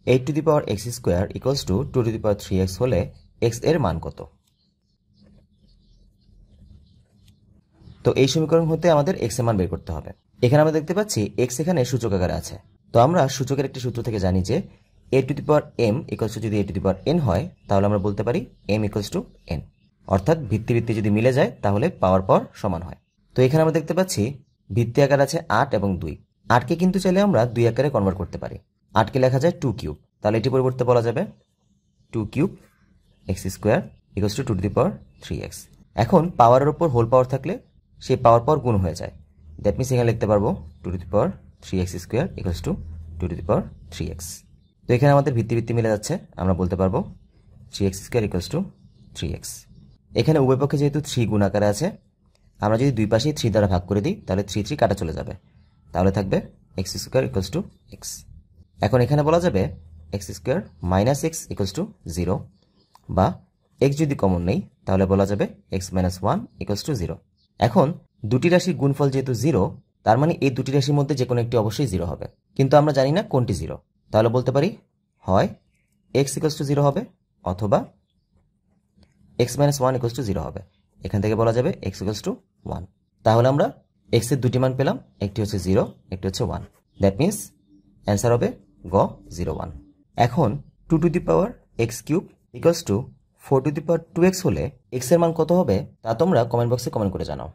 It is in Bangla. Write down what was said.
8 to the power x square equals to 2 to the power 3x হলে x এর মান কত? তো এই সমীকরণ হতে আমাদের x এর মান বের করতে হবে। এখানে আমরা দেখতে পাচ্ছি x এখানে সূচক আকারে আছে। তো আমরা সূচকের একটি সূত্র থেকে জানি যে a to the power m equals to যদি a to the power n হয় তাহলে আমরা বলতে পারি m ইকুয়ালস টু n, অর্থাৎ ভিত্তি ভিত্তি যদি মিলে যায় তাহলে পাওয়ার সমান হয়। তো এখানে আমরা দেখতে পাচ্ছি ভিত্তি আকার আছে 8 এবং 2। 8কে কিন্তু চাইলে আমরা 2 আকারে কনভার্ট করতে পারি। 8কে লেখা যায় 2 কিউব, তাহলে এটি পরিবর্তে বলা যাবে 2 cube x square equals to 2 to the power 3x। এখন পাওয়ারের উপর হোল পাওয়ার থাকলে সেই পাওয়ার গুণ হয়ে যায়। দ্যাট মিনস এখানে লিখতে পারবো 2 to the power 3x square equals to 2 to the power 3x। তো এখানে আমাদের ভিত্তি ভিত্তি মিলে যাচ্ছে, আমরা বলতে পারবো 3x square equals to 3x। এখানে উভয় পক্ষে যেহেতু 3 গুণ আকারে আছে, আমরা যদি দুই পাশেই 3 দ্বারা ভাগ করে দিই তাহলে 3 3 কাটা চলে যাবে, তাহলে থাকবে x square equals to x। এখন এখানে বলা যাবে x square minus x equals to 0, বা x যদি কমন নেই তাহলে বলা যাবে x মাইনাস 1 ইকুয়ালস টু 0। এখন দুটি রাশির গুণফল যেহেতু 0, তার মানে এই দুটি রাশির মধ্যে যে কোনো একটি অবশ্যই 0 হবে, কিন্তু আমরা জানি না কোনটি 0। তাহলে বলতে পারি হয় x ইকুয়ালস টু 0 হবে অথবা x মাইনাস 1 ইকুয়ালস টু 0 হবে। এখান থেকে বলা যাবে x ইকুয়ালস টু 1। তাহলে আমরা x এর দুটি মান পেলাম, একটি হচ্ছে 0, একটি হচ্ছে 1। দ্যাট মিনস অ্যান্সার হবে গ 0 1। এখন 2 to the power x cube equals to 4 to the power 2x হলে x এর মান কত হবে তা তোমরা কমেন্ট বক্সে কমেন্ট করে জানাও।